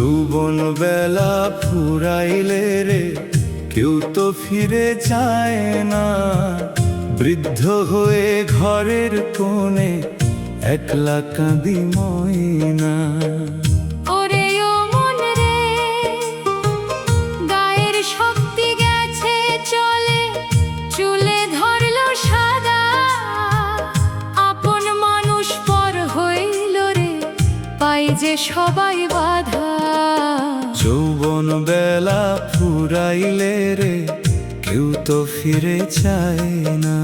যৌবন বেলা ফুরাইলে রে কেউ তো ফিরে যায় না। বৃদ্ধ হয়ে ঘরের কোণে একলা কাঁদি ময়না। ওরে ও মন রে, গায়ের শক্তি গেছে চলে, চুলে ধরলো সাদা। আপন মানুষ পর হইল রে, পাই যে সবাই বাধা। যৌবন বেলা ফুরাইলে রে কেউ তো ফিরে যায় না।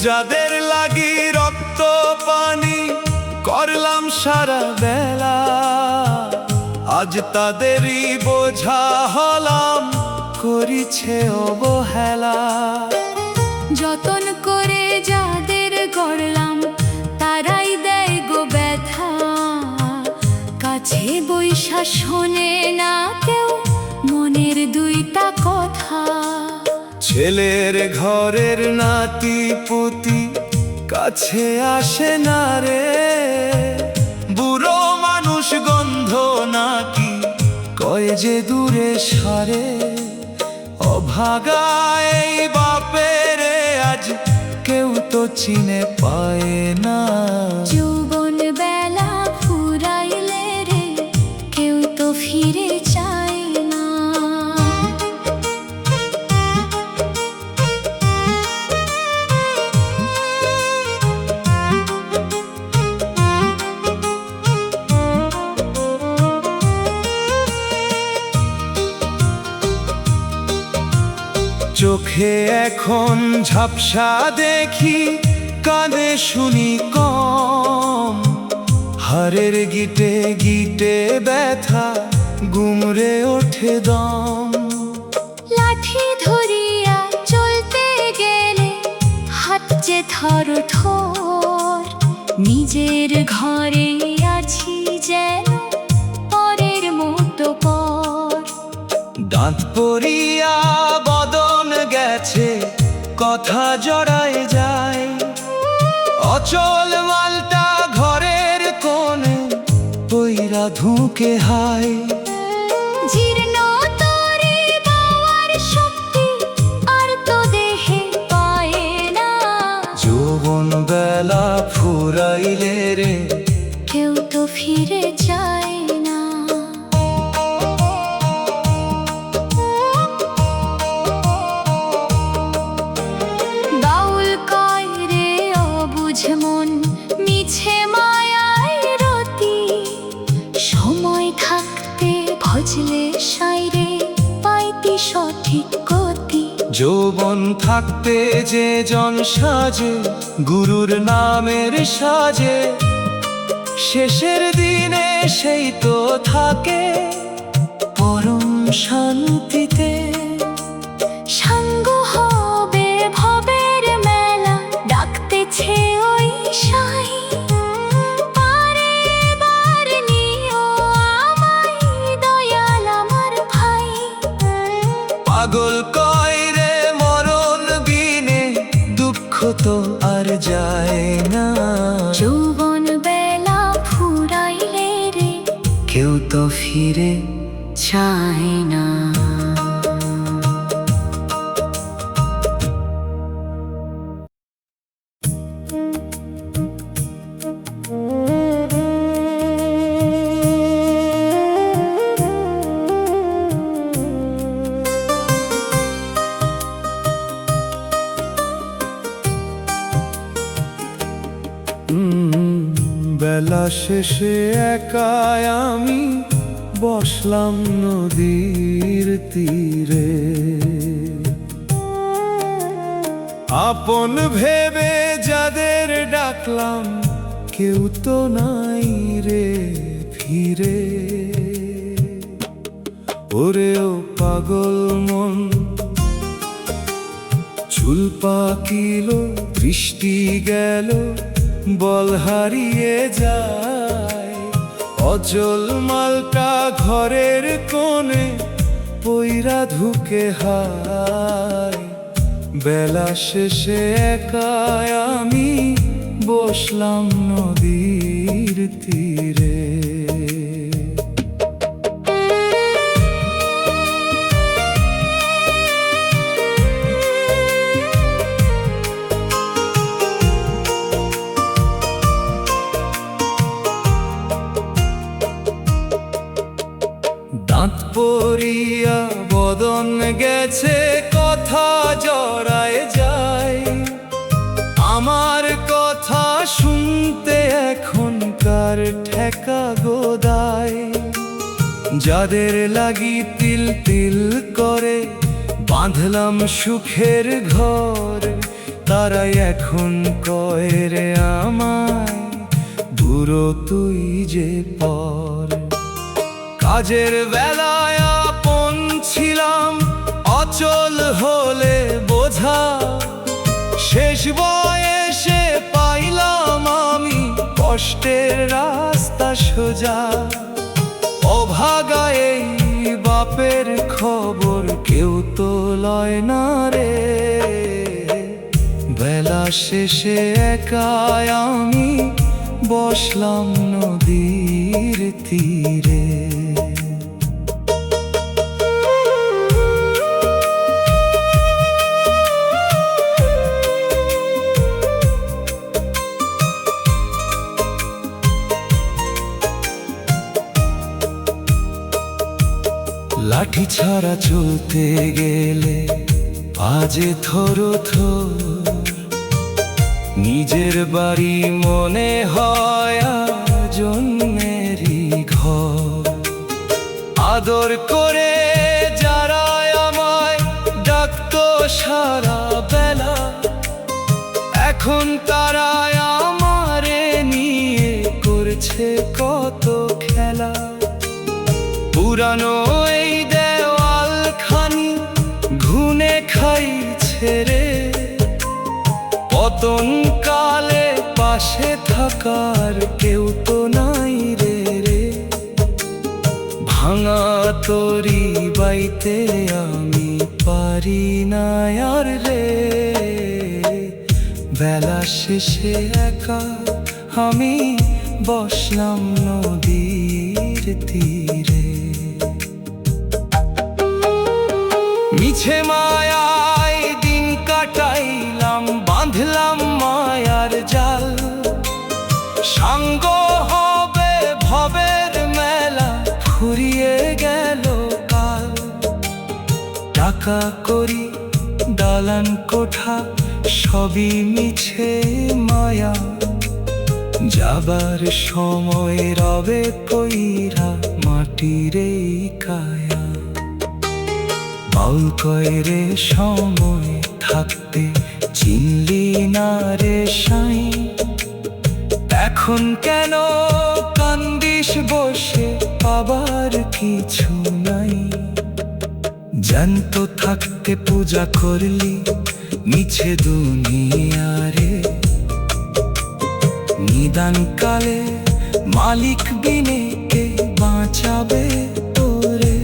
যাদের লাগি রক্ত পানি করলাম সারা বেলা, আজ তাদেরই বোঝা হলাম করিছে অবহেলা। যতন করে যাদের গড়লাম তারাই দেয় গো ব্যথা। কাছে বৈশা শোনে না কেউ মনের দুইটা কথা। ছেলের ঘরের নাতি পুতি কাছে আসে না রে, বুড়ো মানুষ গন্ধ নাকি কয় যে দূরে সরে। অভাগা এই বাপের আজ কেউ তো চিনে পায় না। যৌবন বেলা ফুরাইলে রে কেউ তো ফিরে যায় না। চোখে এখন ঝাপসা দেখি, কাঁদে শুনি কম। হারের গিটে গিটে ব্যথা গুমরে ওঠে দম। লাঠি ধরিয়া চলতে গেলে হাত যে থর থর। নিজের ঘরে আছি যেন পরের মতো পর। দাঁত পড়িয়া বদন গেছে কথা জড়ায় যায়। অচল মালটা ঘরের কোণে পইরা ধুকে হায়। জীর্ণ তরে পাওয়ার শক্তি আর তো দেহে পায় না। যৌবন বেলা ফুরাইলে রে কেউ তো ফিরে যায় না। বাউল কয় রে অবুঝ মন মিছে মায়ায় রতি। সময় থাকতে ভজলে সাইরে পাইতি সঠিক গতি। যৌবন থাকতে যে জন সাজে গুরুর নামের সাজে, শেষের দিনে সেই তো থাকে পরম শান্তিতে। সাঙ্গ হবে ভবের মেলা ডাকতেছে ওই সাই। পারে বার নিও আমায় দয়াল আমার ভাই। পাগল কয় রে মরণ বিনে দুঃখ তো আর যায় না। যৌবন বেলা ফুরাইলে রে কেউ তো ফিরে যায় না। বেলা শেষে একাই আমি বসলাম নদীর তীরে। আপন ভেবে যাদের ডাকলাম কেউ তো নাই রে ফিরে। ওরে ও পাগল মন, চুল পাকিল বৃষ্টি গেল বল হারিয়ে যায়। অচল মালটা ঘরের কোণে পইরা ধুকে হায়। বেলা শেষে একাই আমি বসলাম নদীর তীরে। দাঁত পড়িয়া বদন গেছে, কথা জড়ায় যায়। আমার কথা শুনতে এখনকার ঠেকা গোদায়। যাদের লাগি তিল তিল করে বাঁধলাম সুখের ঘর, তারাই এখন কয় রে আমায়, বুড়ো তুই যে পর। কাজের বেলায় আপন ছিলাম, অচল হলে বোঝা। শেষ বয়সে পাইলাম আমি কষ্টের রাস্তা সোজা। অভাগা এই বাপের খবর কেউ তো লয় না রে। বেলা শেষে একাই আমি বসলাম নদীর তীরে। লাঠি ছাড়া চলতে গেলে আজে থরো থর। নিজের বাড়ি মনে হয় জন্মেরই ঘর। আদর করে যারা আমায় ডাকতো সারা বেলা, এখন তারা আমারে নিয়ে করছে কত খেলা। পুরানো এই দেওয়াল খানি ঘুনে খাইছে রে। পতন কালে পাশে থাকার কেউ তো নাই রে রে। ভাঙা তরি বাইতে আমি পারি না আর রে। বেলা শেষে একা আমি বসলাম নদীর তীরে। মিছে মায়ায় দিন কাটাইলাম, বাঁধলাম মায়ার জাল। সাঙ্গ হবে ভবের মেলা, ফুরিয়ে গেল কাল। টাকা করি দালান কোঠা সবই মিছে মায়া। যাবার সময় রবে কইরা মাটির এই কায়া। বাউল কয় রে সময় থাকতে চিনলি না রে সাই। এখন কেন কান্দিস বসে, আবার কিছু নাই। জ্যান্ত থাকতে পূজা করলি মিছে দুনিয়ারে। নিদান কালে মালিক বিনে কে বাঁচাবে তোরে।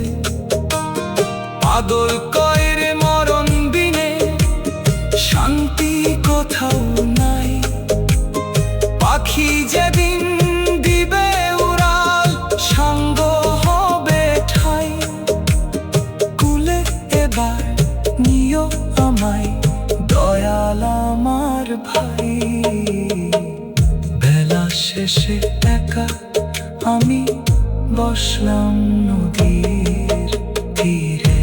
পাগল কয় রে মরণ বিনে শান্তি কোথাও নাই। পাখি যেদিন দিবে উড়াল, সাঙ্গ হবে ঠাই। কুলে এবার নিও আমায়, দয়াল আমার ভাই। বেলা শেষে একা আমি বসলাম নদীর তীরে।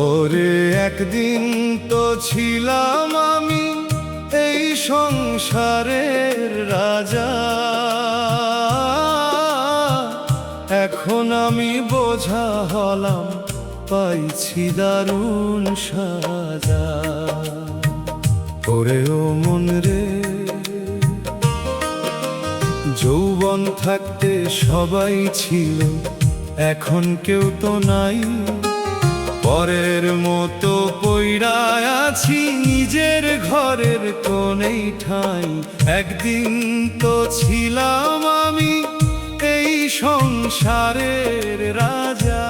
ওরে একদিন তো ছিলাম আমি এই সংসারের রাজা। এখন আমি বোঝা হলাম, পাইছি দারুণ সাজা। ওরে ও মন রে, যৌবন থাকতে সবাই ছিল, এখন কেউ তো নাই। পরের মতো পইড়া আছি নিজের ঘরের কোণেই ঠাঁই। একদিন তো ছিলাম আমি এই সংসারের রাজা।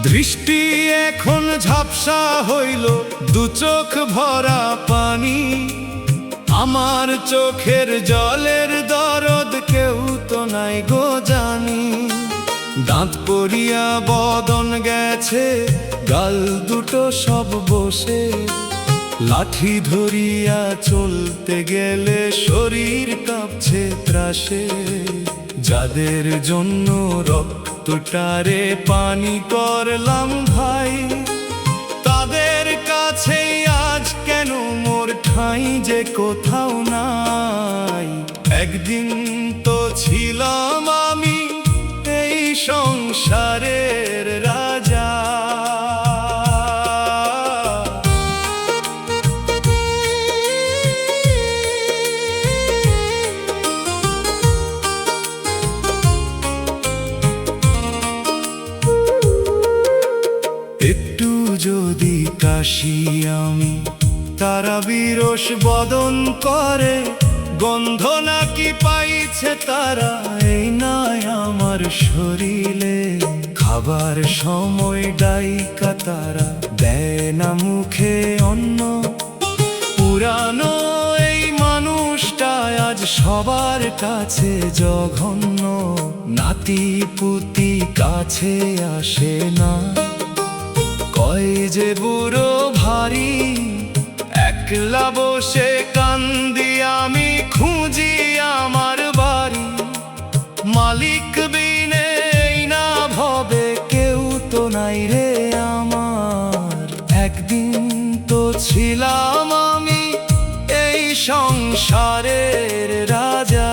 দৃষ্টি এখন ঝাপসা হইল, দু চোখ ভরা পানি। আমার চোখের জলের দরদ কেউ তো নাই গো জানি। দাঁত পড়িয়া বদন গেছে, গাল দুটো সব বসে। লাঠি ধরিয়া চলতে গেলে শরীর কাঁপছে ত্রাসে। যাদের জন্য রক্তটারে পানি করলাম ভাই, তাদের কাছেই আজ কেন মোর ঠাঁই যে কোথাও নাই। একদিন তো ছিলাম আমি এই সংসারের রাজা। একটু যদি কাশি আমি, তারা বিরস বদন করে। গন্ধ নাকি পাইছে তারা, এই নয় আমার শরীরে। খাবার সময় ডাইকা তারা দেয় না মুখে অন্ন। পুরানো এই মানুষটা আজ সবার কাছে জঘন্য। নাতি পুতি কাছে আসে না, কয় যে বুড়ো ভারী। একলা বসে কান্দি আমি, খুঁজি আমার বাড়ি। মালিক বিনে এই না ভবে কেউ তো নাই রে আমার। একদিন তো ছিলাম আমি এই সংসারের রাজা।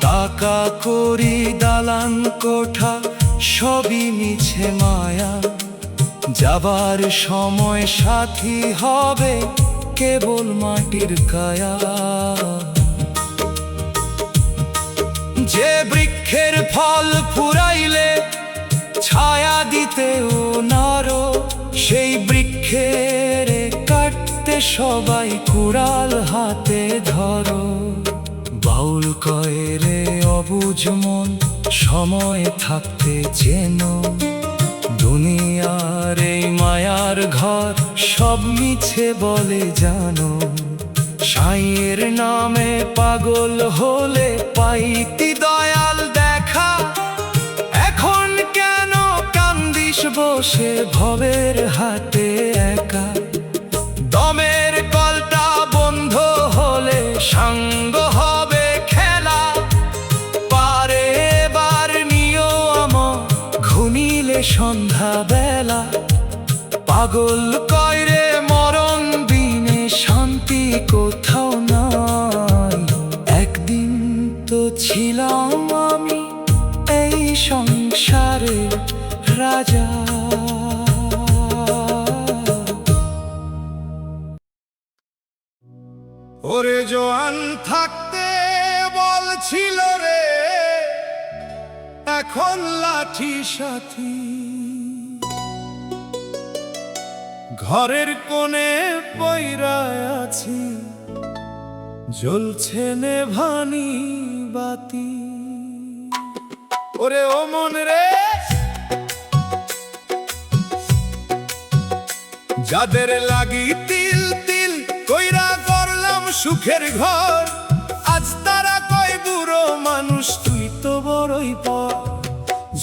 টাকা করি দালান কোঠা সবই মিছে মায়া। যাবার সময় সাথী হবে কেবল মাটির কায়া। যে বৃক্ষের ফল ফুরাইলে ছায়া দিতেও নারো, সেই বৃক্ষের কাটতে সবাই কুড়াল হাতে ধরো। বাউল কয় রে অবুঝ মন, সময় থাকতে চেন। দুনিয়ার এই মায়ার ঘর সব মিছে বলে জানো। সাইয়ের নামে পাগল হলে পাইতি দয়াল দেখা। এখন কেন কান্দিস বসে ভবের হাতে একা। দমের কলটা বন্ধ হলে সাঙ্গ হবে খেলা। পারে এবার নিও আমার ঘুমিলে সন্ধ্যা বেলা। পাগল কয় রে মরণ বিনে শান্তি কোথাও নাই। একদিন তো ছিলাম আমি এই সংসারের রাজা। ওরে জোয়ান থাকতে বলছিল রে, এখন লাঠি সাথী। ঘরের কোণে পইরা আছি, জ্বলছে নেভানি বাতি। ওরে ও মন রে, যাদের লাগি তিল তিল কইরা করলাম সুখের ঘর, আজ তারা কয় বুড়ো মানুষ তুই তো বড়ই পর।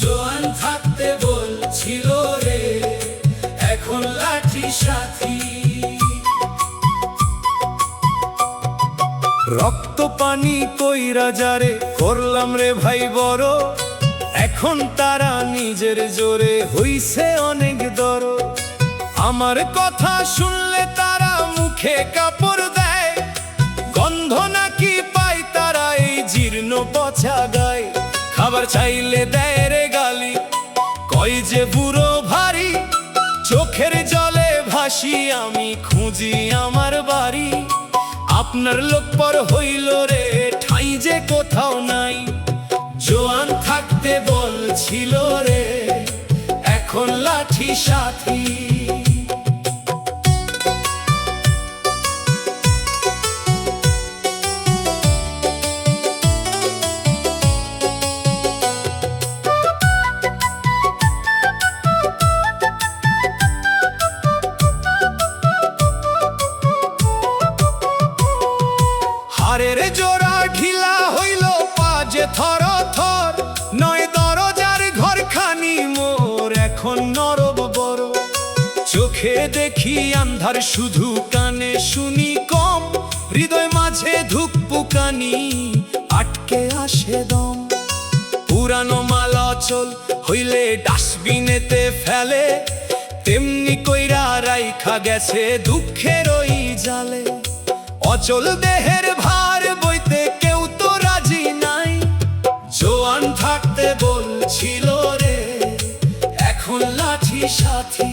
জোয়ান থাকতে বলছিল রে, এখন লাঠি সাথী। রক্ত পানি কইরা যারে করলাম রে ভাই বড়, এখন তারা নিজের জোরে হইছে অনেক দর। আমার কথা শুনলে তারা মুখে কাপড় দেয়, গন্ধ নাকি পায় তারা এই জীর্ণ পচা গায়। খাবার চাইলে দেয় রে গালি, কয় যে বুড়ো ভারী, চোখের জলে ভাসি আমি খুঁজি আমার বাড়ি। আপনার লোক পর হইল রে ঠাই যে কোথাও নাই, জোয়ান থাকতে বলছিল রে এখন লাঠি সাথী। হারের জোড়া ঢিলা হইল পাজে থর থর, নয় দরজার ঘরখানি মোর এখন নরব বড়। চোখে দেখি আন্ধার শুধু কানে শুনি কম, হৃদয় মাঝে ধুকপুকানি আটকে আসে দম। পুরানো মাল অচল হইলে ডাস্টবিনেতে ফেলে, তেমনি কইরা রাইখা গেছে দুঃখের ওই জালে। অচল দেহের ভার বইতে কেউ তো রাজি নাই, জোয়ান থাকতে বলছিল রে এখন লাঠি সাথী।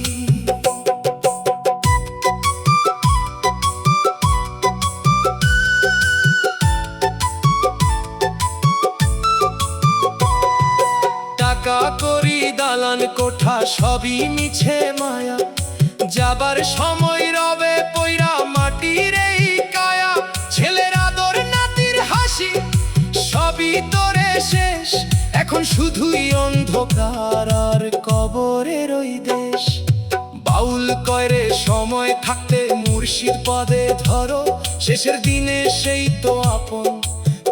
টাকা করি দালান কোঠা সবই মিছে মায়া, যাবার সময় রবে পইরা মাটির এই কায়া। ছেলের আদর নাতির হাসি সবই তোরে শেষ, এখন শুধুই অন্ধকার আর কবরের ওই দেশ। বাউল কয়রে সময় থাকতে মুর্শিদ পদে ধরো, শেষের দিনে সেই তো আপন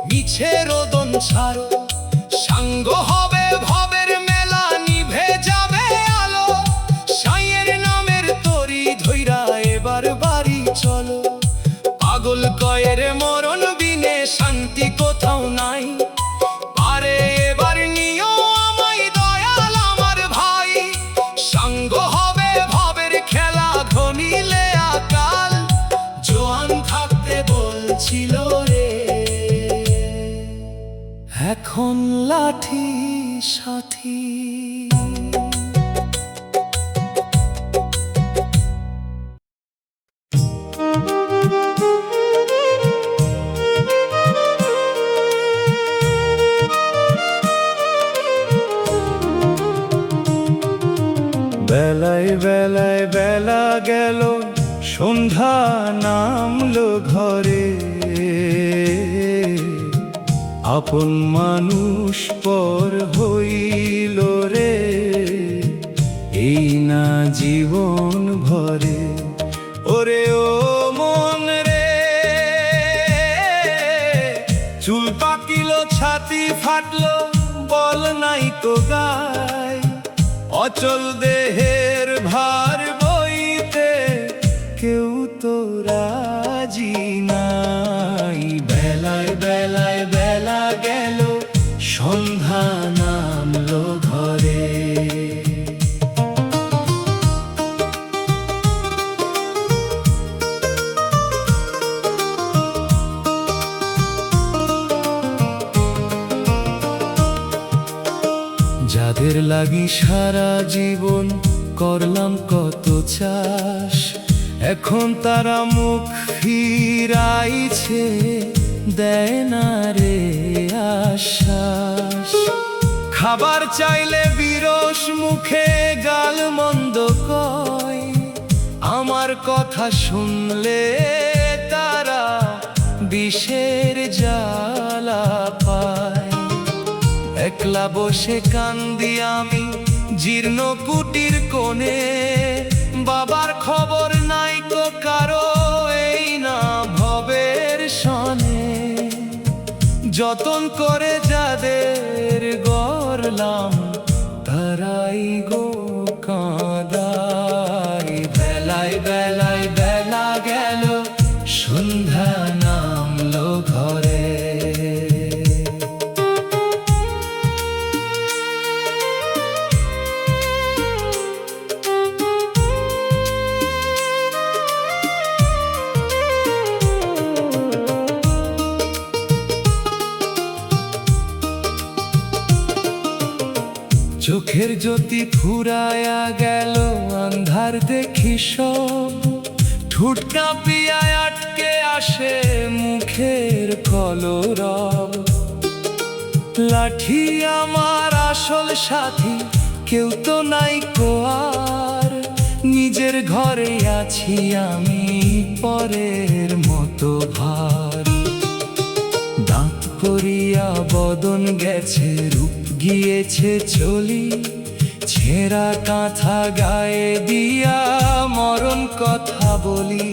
মিছে রোদন ছাড়ো। সাঙ্গ হবে ভবের মেলা নিভে যাবে আলো, সাইয়ের নামের তরি ধইরা এবার বাড়ি চলো। পাগল কয়ের মরণ বিনে শান্তি কোথাও নাই, পারে এবার নিও আমায় দয়াল আমার ভাই। সাঙ্গ হবে ভবের খেলা ঘনিলে আকাল, জোয়ান থাকতে বলছিল রে এখন লাঠি সাথী। বেলায় বেলায় বেলা গেল, সন্ধ্যা নামলো ঘরে, আপন মানুষ পর হইল রে এই না জীবন ভরে। ওরে ও মন রে, চুল পাকিল ছাতি ফাটলো বল নাই তো গায়, অচল দেহের ভার বইতে কেউ তো রাজি নাই। বেলায় বেলায় বেলা গেল, সন্ধ্যা নামলো ঘরে। যাদের লাগি সারা জীবন করলাম কত চাষ, এখন তারা মুখ ফিরাইছে দেয় না রে আশ্বাস। খাবার চাইলে বিরস মুখে গাল মন্দ কয়, আমার কথা শুনলে তারা বিষের জ্বালা পায়। একলা বসে কান্দি আমি জীর্ণ কুটির কোণে, বাবার খবর নাই তো কারো এই না ভবের সনে। যতন করে যাদের গড়লাম তারাই গো কাঁদাই। বেলায় বেলায় বেলা গেল, সন্ধ্যা নামলো ঘরে। চোখের জ্যোতি ফুরায়া গেল, আন্ধার দেখি সব, ঠোঁট কাঁপিয়া আটকে আসে মুখের কলরব। লাঠি আমার আসল সাথী, কেউ তো নাই কোয়ার, নিজের ঘরে আছি আমি পরের মতো ভার। দাঁত পড়িয়া বদন গেছে, রূপ গিয়েছে চলি, ছেঁড়া কাঁথা গায়ে দিয়া মরণ কথা বলি।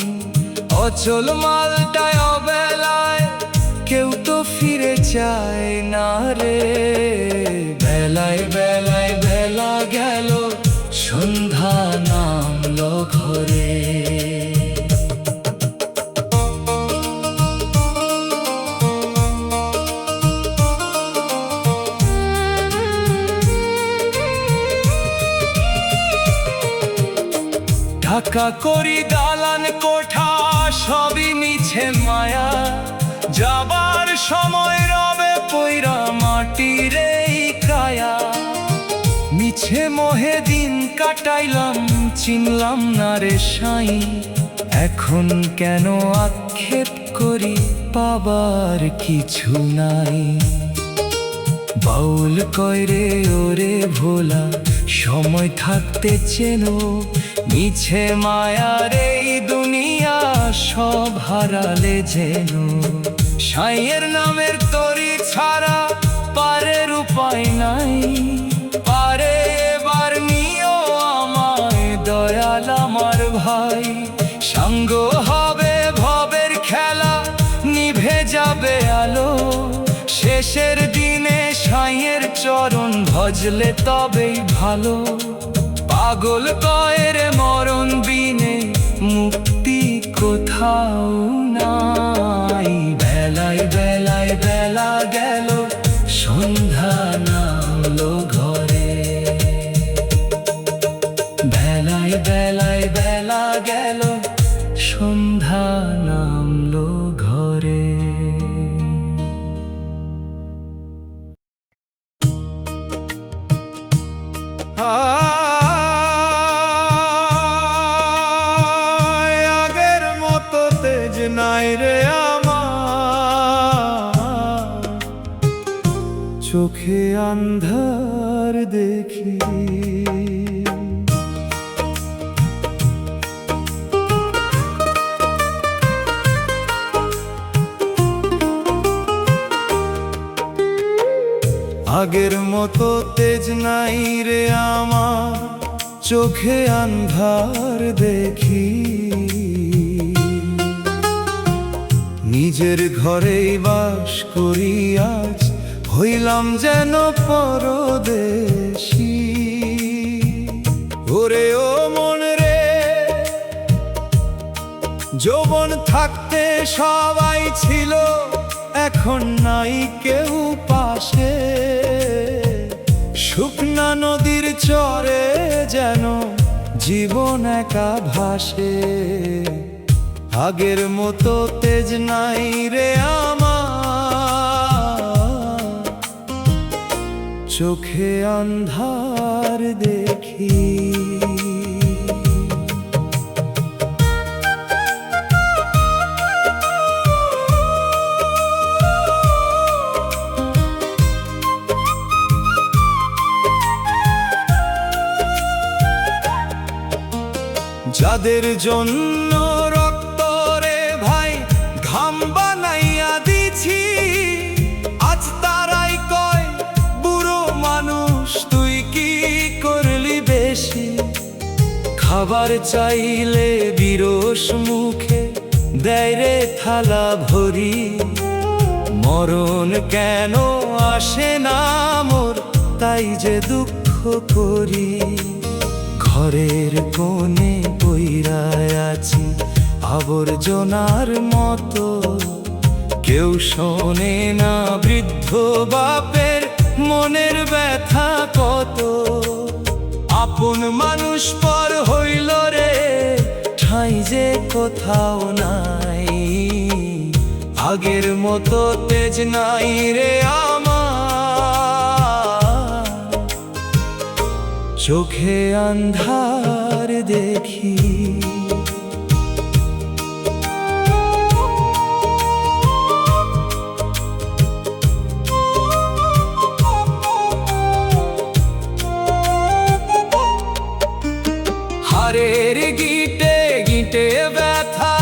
অচল মালটায় অবেলায় কেউ তো ফিরে চায় না রে। বেলায় বেলায় বেলা গেল, সন্ধ্যা নামলো ঘরে। ঢাকা করি দালান কোঠা, সবই মিছে মায়া, যাবার সময় রবে পইরা মাটির এই কায়া। মিছে মোহে দিন কাটাইলাম, চিনলাম না রে সাই, এখন কেন আক্ষেপ করি পাবার কিছু নাই। বাউল কয়রে ওরে ভোলা, সময় থাকতে চেনো, মিছে মায়ার এই দুনিয়া সব হারালে যেন। সাইয়ের নামের তরি ছাড়া পারের উপায় নাই, পারে এবার নিও আমায় দয়াল আমার ভাই। সাঙ্গ হবে ভবের খেলা, নিভে যাবে আলো, শেষের দিনে সাইয়ের চরণ ভজলে তবেই ভালো। পাগল কয়ের মরণ বিনে মুক্তি কোথাও নাই। বেলায় বেলায় বেলা গেল, সন্ধ্যা নামলো ঘরে। বেলায় বেলায় বেলা গেল, সন্ধ্যা নামলো ঘরে। আগের মতো তেজ নাই রে আমার, চোখে আন্ধার দেখি। আগের মতো তেজ নাই রে আমার, চোখে আন্ধার দেখি। নিজের ঘরেই বাস করি আজ, হইলাম যেন পরদেশী। ওরে ও মন রে, যৌবন থাকতে সবাই ছিল, এখন নাই কেউ পাশে। শুকনা নদীর চরে যেন জীবন একা ভাসে। আগের মতো তেজ নাই রে আমার, চোখে আন্ধার দেখি। যাদের জন্য রক্ত রে ভাই ঘাম বানাইয়া দিছি, আজ তারাই কয় বুড়ো মানুষ তুই কি করলি বেশি। খাবার চাইলে বিরস মুখে দেয় রে থালা ভরি, মরণ কেন আসে না মোর তাই যে দুঃখ করি। ঘরের কোণে পইরা আছি আবর্জনার মতো, কেউ শোনে না বৃদ্ধ বাপের মনের ব্যথা কত। আপন মানুষ পর হইল রে, ঠাঁই যে কোথাও নাই। আগের মতো তেজ নাই রে আমার, চোখে আন্ধার দেখি। হারের গিটে গিটে ব্যথা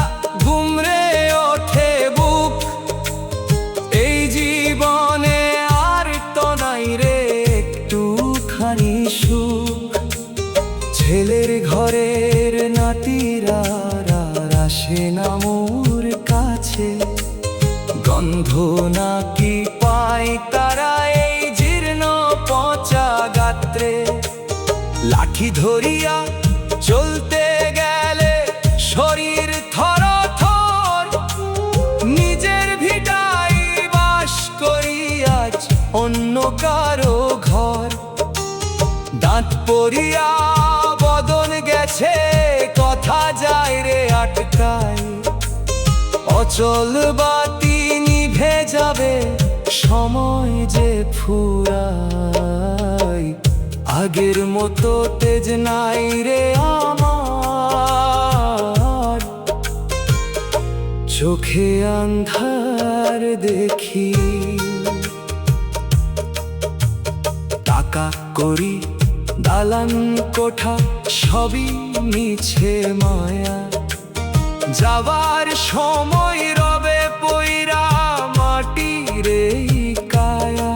ঘুমরে ওঠে বুক। এই জীবনে আর তো নাই রে একটুখানি সুখ। ছেলের ঘরের নাতিরা আর আসে না মোর কাছে, গন্ধ নাকি পায় তারা এই জীর্ণ পচা গাত্রে। লাঠি ধরিয়া চলতে গেলে শরীর থরথর, নিজের ভিটাই বাস করি আজ অন্য কারো ঘর। দাঁত পড়িয়া বদন গেছে কথা যায় রে আটকায়, অচল বাতি নিভে যাবে সময় যে ফুরায়। আগের মতো তেজ নাই রে আমার, চোখে আন্ধার দেখি। টাকা করি দালান কোঠা সবই মিছে মায়া, যাবার সময় রবে পইরা মাটির এই কায়া।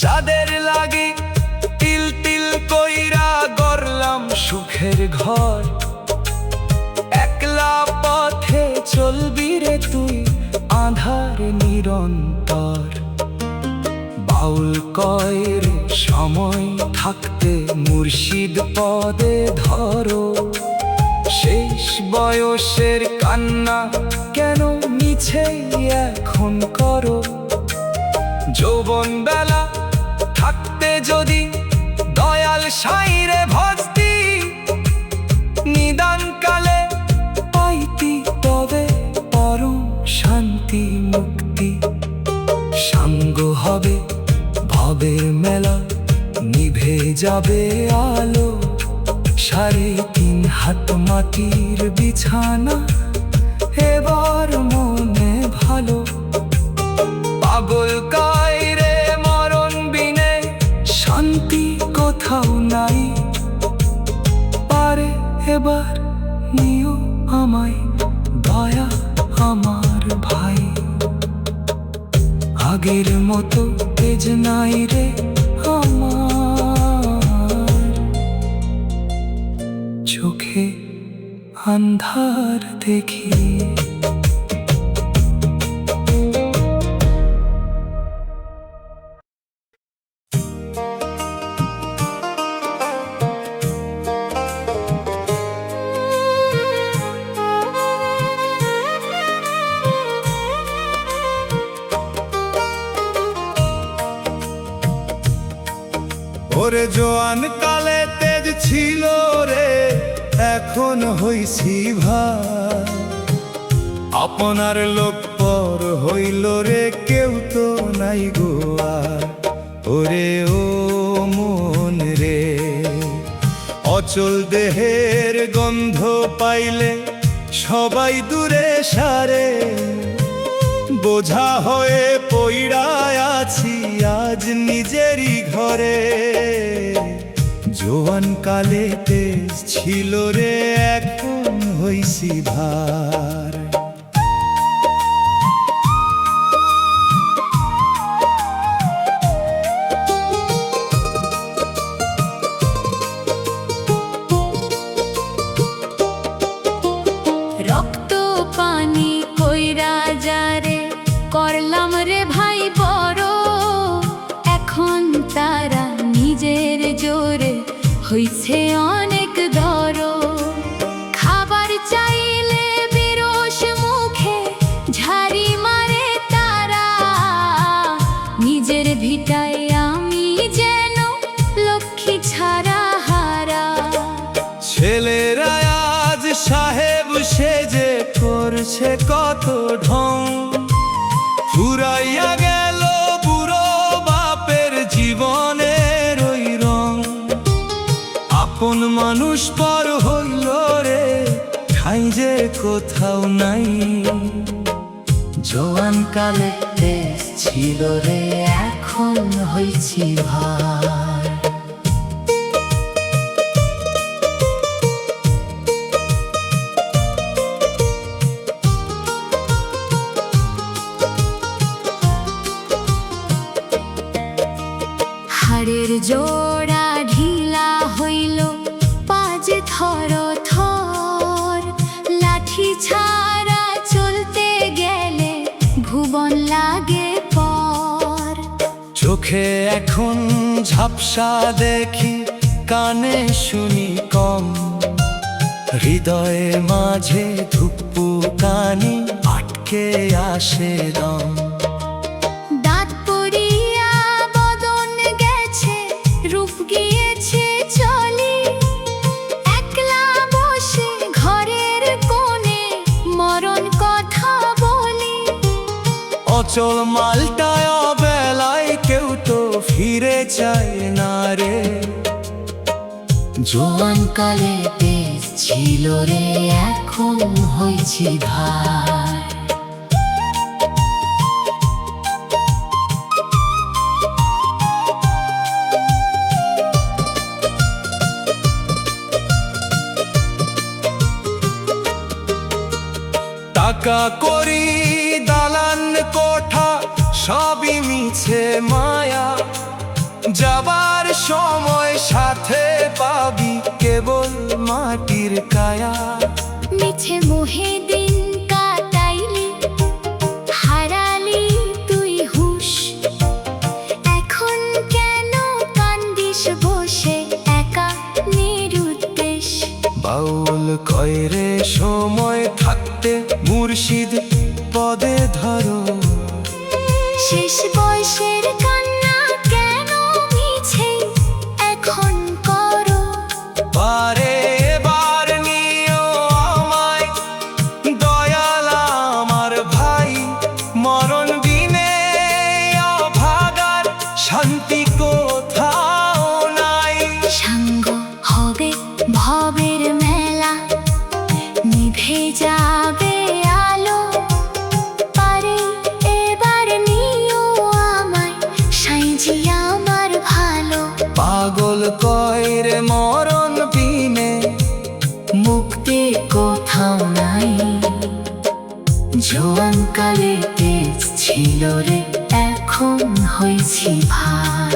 যাদের লাগে তিল তিল কইরা গড়লাম সুখের ঘর, একলা পথে চলবি রে তুই আঁধার নিরন্তর। বাউল কয় রে সময় থাকতে মুর্শিদ পদে ধরো, শেষ বয়সের কান্না কেন মিছে এখন করো। যৌবন বেলা থাকতে যদি দয়াল সাইরে ভক্তি, নিদান কালে পাইতি তবে পরম শান্তি মুক্তি। সাঙ্গ হবে ভবের মেলা, নিভে যাবে আলো, 3.5 হাত মাটির বিছানা এবার মনে ভালো। পাগল কয় রে মরণ বিনে শান্তি কোথাও নাই, পারে এবার নিও আমায় দয়া আমার ভাই। আগের মতো তেজ নাই রে আমার, চোখে আন্ধার দেখি। ওরে জোয়ান কালে তেজ ছিল রে, এখন হইছি ভাই। আপনার লোক পর হইল রে, কেউ তো নাই গোয়া। ওরে ও মন রে, অচল দেহের গন্ধ পাইলে সবাই দূরে সারে। বোঝা হয়ে পইড়ায় আছি আজ নিজেরই ঘরে। জোয়ান কালে তেজ ছিল রে, এখন হইছি ভার। রক্ত পানি কইরা যারে করলাম রে ভাই বড়, এখন তারা নিজের জোরে হইছে অনেক দর। খাবার চাইলে বিরস মুখে ঝাড়ি মারে তারা, নিজের ভিটায় আমি যেন লক্ষ্মী ছাড়া হারা। ছেলেরা আজ সাহেব সেজে করছে কত ঢং, ফুরাইয়া গেল বুড়ো বাপের জীবনের ওই রং। আপন মানুষ পর হইল রে, ঠাই যে কোথাও নাই। জোয়ান কালে দেশ ছিল রে, এখন হইছি ভার। হাড়ের জোড়া ঢিলা হইল, পাজ থর থর। লাঠি ছাড়া চলতে গেলে ভুবন লাগে পর। চোখে এখন ঝাপসা দেখি, কানে শুনি কম। হৃদয়ে মাঝে ধুপ্পু কানি, আটকে আসে দম। দাঁত পড়িয়া বদন গেছে, রূপ গিয়েছে চলি। একলা বসে ঘরের কোণে মরণ কথা বলি। অচল মালটায় অবেলায় কেউ তো ফিরে চায় না রে। জোয়ান কালে দেশ ছিল রে, এখন হইছি ভার। টাকা করি দালান কোঠা, সবই মিছে মায়া। যাবার সময় সাথে পাবি কেবল মাটির কায়া। মিছে মোহে দিন কাটাইলি, হারালি তুই হুঁশ। এখন কেন কান্দিস বসে একা নিরুদ্দেশ? বাউল কয়রে সময় থাকতে মুর্শিদ পদে ধরো। শেষ বয়সের কান্না কেন মিছে এখন করো? পারে এবার নিও আমায়, দয়াল আমার ভাই। মরণ দিনে অভাগার শান্তি কোথাও নাই। সাঙ্গ হবে ভবের মেলা, নিভে যাবে আলো। পারে এবার নিও আমায়, সাইজি আমার ভালো। পাগল কয়রে মরণ বিনে, মুক্তি কোথাও নাই। জোয়ান কালে তেজ ছিল রে, এখন হইছি ভার।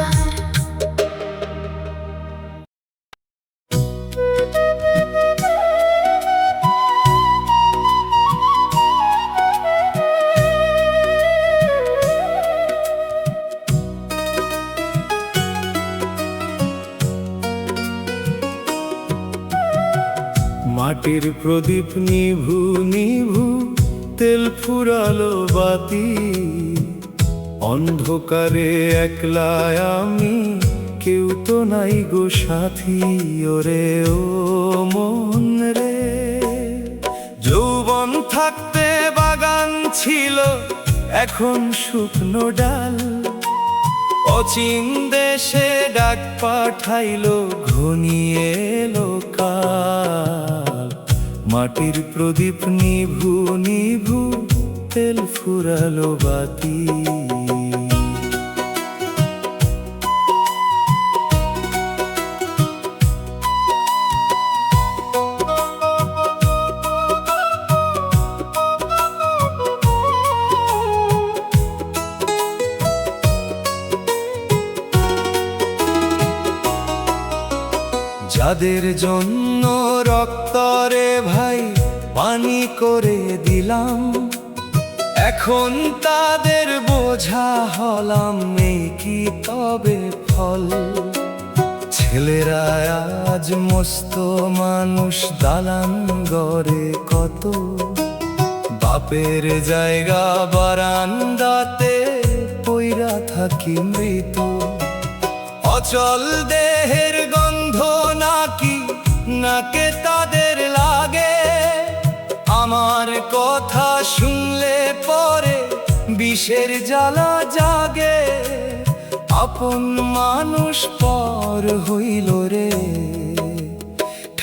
মাটির প্রদীপ নিভু নিভু, তেল ফুরালো বাতি। অন্ধকারে একলায় আমি, কেউ তো নাই গো সাথী। ওরে ও মন রে, যৌবন থাকতে বাগান ছিল, এখন শুকনো ডাল। অচিন দেশে ডাক পাঠাইলো, ঘনিয়ে এলো কাল। মাটির প্রদীপ নিভু নিভু, তেল ফুরালো বাতি। যাদের জন্য রক্তরে ভাই পানি করে দিলাম, এখন তাদের বোঝা হলাম। এই কি তবে ফল? ছেলেরা আজ মস্ত মানুষ, দালান গড়ে কত। বাপের জায়গা বারান্দাতে পইরা থাকি মৃত। অচল দেহের গন্ধ নাকি নাকে তাদের লাগে। আমার কথা শুনলে পরে বিষের জ্বালা জাগে। আপন মানুষ পর হইল রে,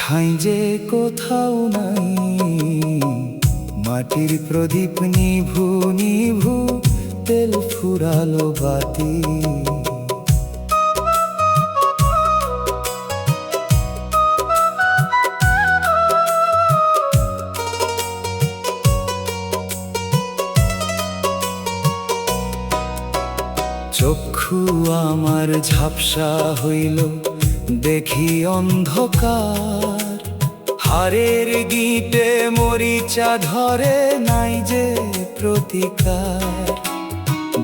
ঠাঁই যে কোথাও নাই। মাটির প্রদীপ নিভু নিভু, তেল ফুরালো বাতি। চক্ষু আমার ঝাপসা হইল, দেখি অন্ধকার। হারের গিঁটে মরিচা ধরে, নাই যে প্রতিকার।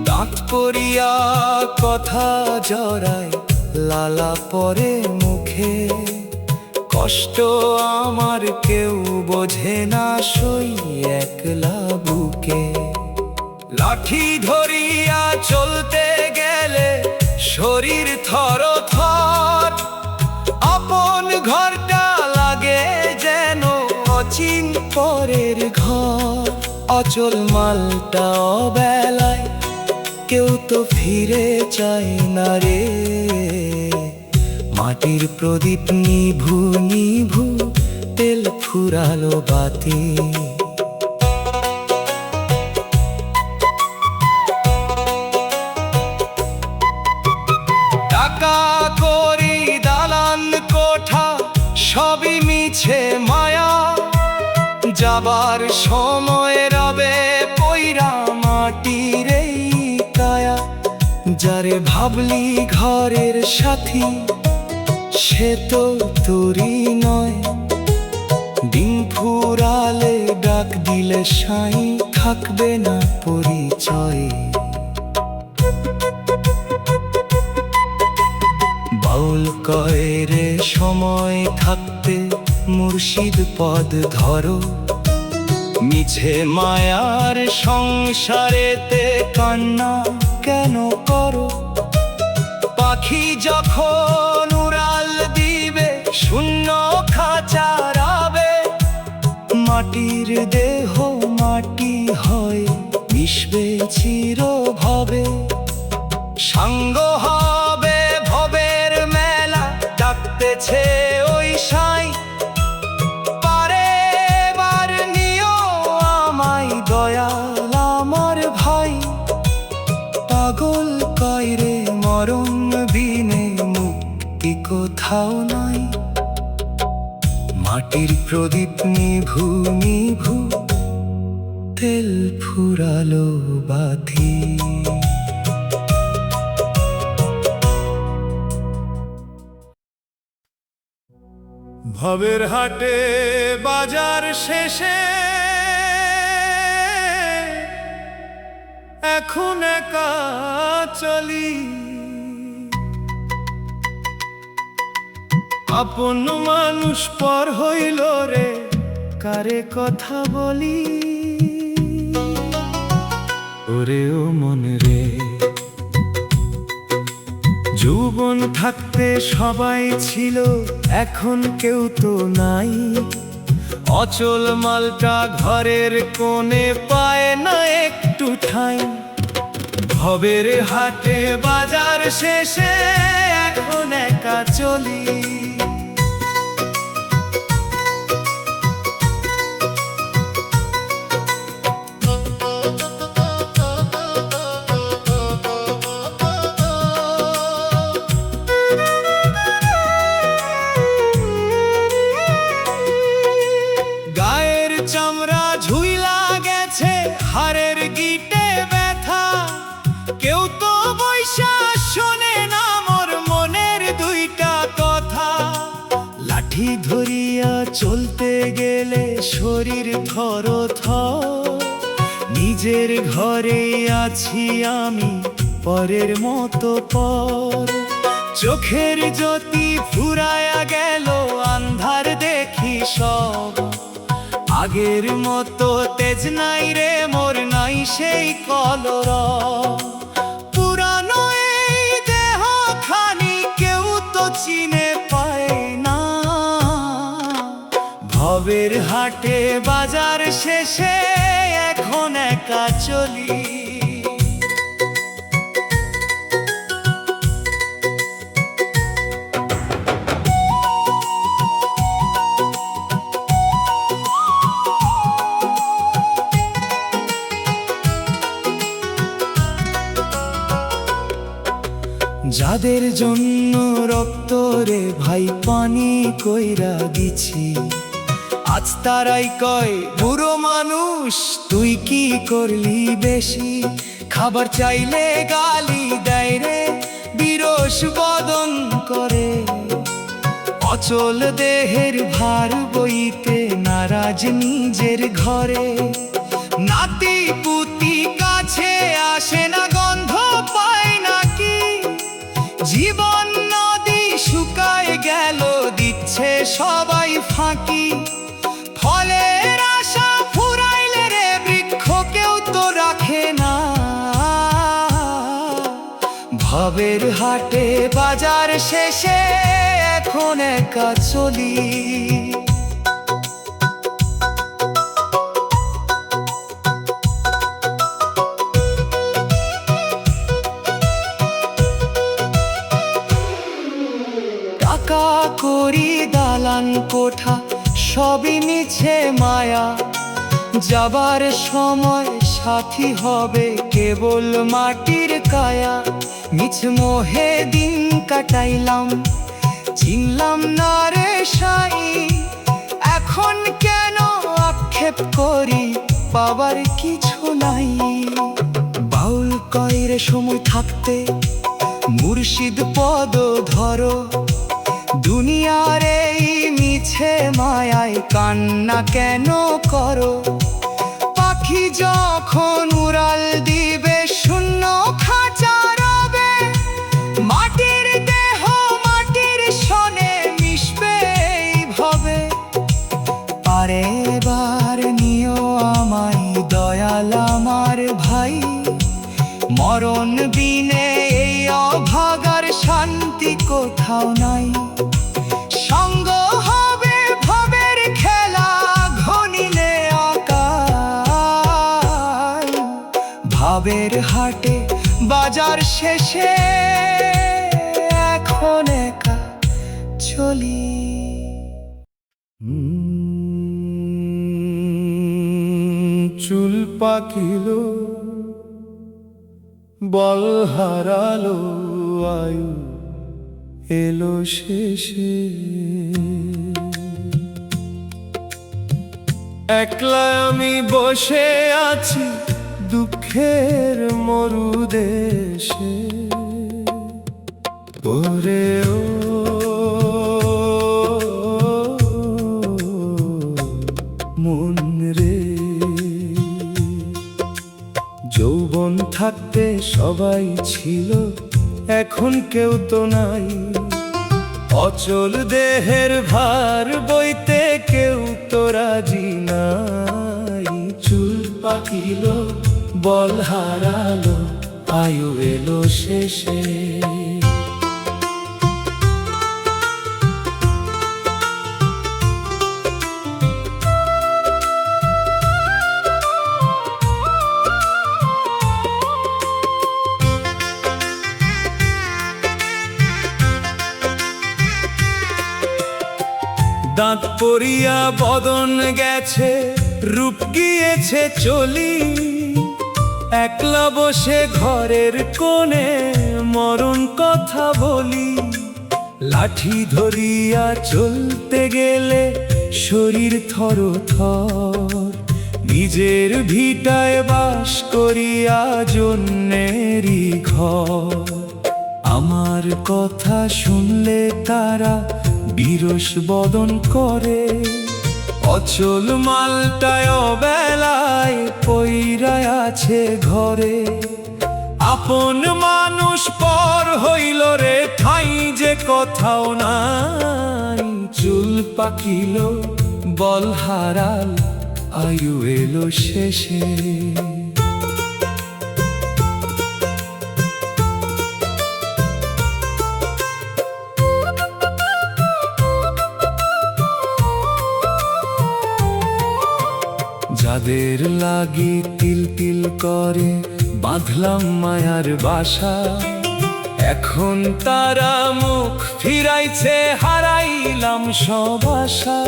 দাঁত পড়িয়া কথা জড়ায়, লালা পরে মুখে। কষ্ট আমার কেউ বোঝে না, সই একলা বুকে। লাঠি ধরিয়া চলতে গেলে শরীর থর থর। আপন ঘরটা লাগে যেন অচিন পরের ঘর। অচল মালটা অবেলায়, কেউ তো ফিরে চায় না রে। মাটির প্রদীপ নিভু নিভু, তেল ফুরালো বাতি। টাকা করি দালান কোঠা, সবই মিছে মায়া। যাবার সময় রবে পইরা মাটির এই কায়া। যারে ভাবলি ঘরের সাথী, সে তো তোরই নয়। ডিম ফুরালে ডাক দিলে সাই, থাকবে না পরিচয়। বাউল কয় রে সময় থাকতে, মুর্শিদ পদ ধরো। মিছে মায়ার সংসারেতে কান্না কেন করো? পাখি যখন উড়াল দিবে, শূন্য খাঁচা রাবে। মাটির দেহ মাটি হয়, মিশবে চিরভাবে। সাঙ্গ হবে ভবের মেলা, ডাকতেছে ওই সাই। পারে বার নিও আমায় দয়াল আমার ভাই। পাগল কয় রে মরণ বিনে, মুক্তি কোথাও নাই। মাটির প্রদীপ নিভু নিভু, তেল ফুরালো বাতি। ভবের হাটে বাজার শেষে, এখন একা চলি। আপন মানুষ পর হইল রে, কারে কথা বলি। ওরে ও মন রে, যৌবন থাকতে সবাই ছিল, এখন কেউ তো নাই। অচল মালটা ঘরের কোণে, পায় না একটু ঠাঁই। ভবের হাটে বাজার শেষে, এখন একা চলি। গায়ের চামড়া ঝুইলা গেছে, হাড়ের গিটে ব্যথা। কেউ তো বৈশা শোনে না মোর মনের দুইটা কথা। লাঠি ধরিয়া চলতে গেলে শরীর থর থর। নিজের ঘরে আছি আমি, পরের মতো পর। চোখের জ্যোতি ফুরায়া গেল, আন্ধার দেখি সব। আগের মতো তেজ নাই রে মোর, নাই সেই কলরব। পুরানো এই দেহ খানি কেউ তো চিনে পায় না। ভবের হাটে বাজার শেষে, এখন একা চলি। যাদের জন্য রক্তরে ভাই পানি কইরা দিছি, আজ তারাই কয় বুড়ো মানুষ তুই কি করলি বেশি। খাবার চাইলে গালি দেয় রে, বিরস বদন করে, অচল দেহের ভার বইতে নারাজ নিজের ঘরে। নাতি পুতি কাছে আসে না, গন্ধ পায় নাকি, জীবন নদী শুকায় গেল, দিচ্ছে সবাই ফাঁকি। ফলের আশা ফুরাইলে রে বৃক্ষ কেউ তো রাখে না, ভবের হাটে বাজার শেষে এখন একা চলি। টাকা করি দালান কোঠা সবই মিছে মায়া, যাবার সময় সাথী হবে কেবল মাটির কায়া। মিছ মোহে দিন কাটাইলাম, চিনলাম না রে সাই, এখন কেন আক্ষেপ করি পাবার কিছু নাই। বাউল কইরে সময় থাকতে মুর্শিদ পদ ধরো, দুনিয়ার এই মিছে মায়ায় কান্না কেন করো। পাখি যখন উড়াল দিবে শূন্য খাঁচা রবে, মাটির দেহ মাটির সনে মিশবে এইভাবে। পারে বার নিও আমায় দয়াল আমার ভাই, মরণ বিনে এই অভাগার শান্তি কোথাও নাই। সঙ্গ হবে ভবের খেলা ঘনিলে অকাল, ভাবের হাটে বাজার শেষে এখন একা চলি। চুল পাকিলো বল হারালো আয়ু এলো শেষে, একলা আমি বসে আছি দুঃখের মরুদেশে। ওরে ও মন রে, যৌবন থাকতে সবাই ছিল, এখন কেউ তো নাই। অচল দেহের ভার বইতে কেউ তো রাজি নাই। চুল পাকিল বল হারালো আয়ু এলো শেষে। দাঁত পড়িয়া বদন গেছে, রূপ গিয়েছে চলি, একলা বসে ঘরের কোণে মরণ কথা বলি। লাঠি ধরিয়া চলতে গেলে শরীর থর থর, নিজের ভিটায় বাস করিয়া জন্যেরই ঘর। আমার কথা শুনলে তারা বিরস বদন করে, অচল মালটায় অবেলায় পইরায় আছে ঘরে। আপন মানুষ পর হইল রে, ঠাই যে কোথাও নাই। চুল পাকিল বল হারাল আয়ু এলো শেষে। যাদের লাগি তিল তিল করে বাঁধলাম মায়ার বাসা, এখন তারা মুখ ফিরাইছে, হারাইলাম সব আশা।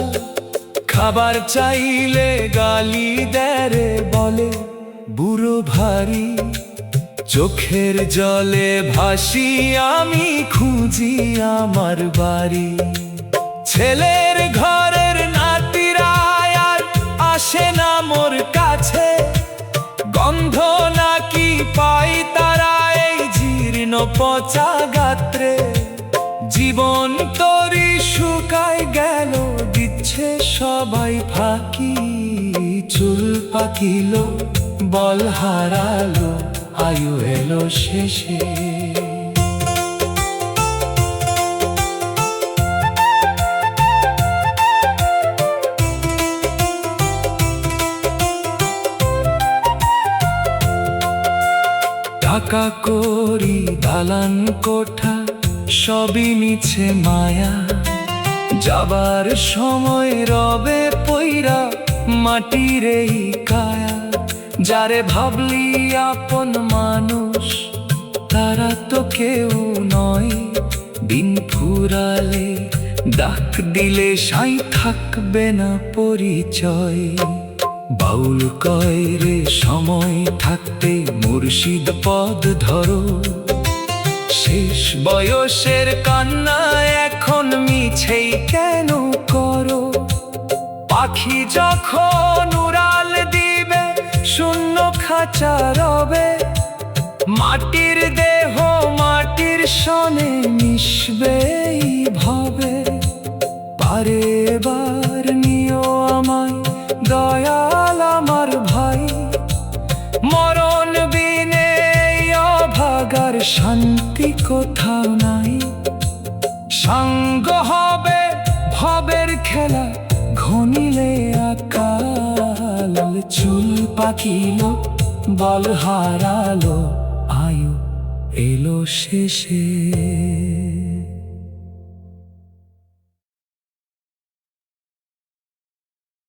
খাবার চাইলে গালি দেরে বলে বুড়ো ভারী, চোখের জলে ভাসি আমি খুঁজি আমার বাড়ি, ছেলের ঘরের নাতিরা আর আসে না মোর কাছে, গন্ধ নাকি পাই তারা এই জীর্ণ পচা গাত্রে। জীবন তরি শুকায় গেল, দিচ্ছে সবাই ফাঁকি, চুল পাকিল, বল হারালো, আয়ু এলো শেষে। টাকা করি দালান কোঠা সবই মিছে মায়া, যাবার সময় রবে পইরা মাটির এই কায়া। যারে ভাবলি আপন মানুষ তারা তো কেউ নয়, দিন ফুরালে ডাক দিলে সাই থাকবে না পরিচয়। বাউল কয় রে সময় থাকতে মুর্শিদ পদ ধরো, শেষ বয়সের কান্না এখন মিছেই কেন করো। পাখি যখন উড়াল দিবে শূন্য খাঁচা রবে, মাটির দেহ মাটির সনে মিশবে ভবে। পারে এবার নিও আমায় দয়াল আমার ভাই, মরণ বিনে অভাগার শান্তি কোথাও নাই। সাঙ্গ হবে ভবের খেলা ঘনিলে আকাল, চুল পাকিল, বল হারালো, আয়ু এলো শেষে।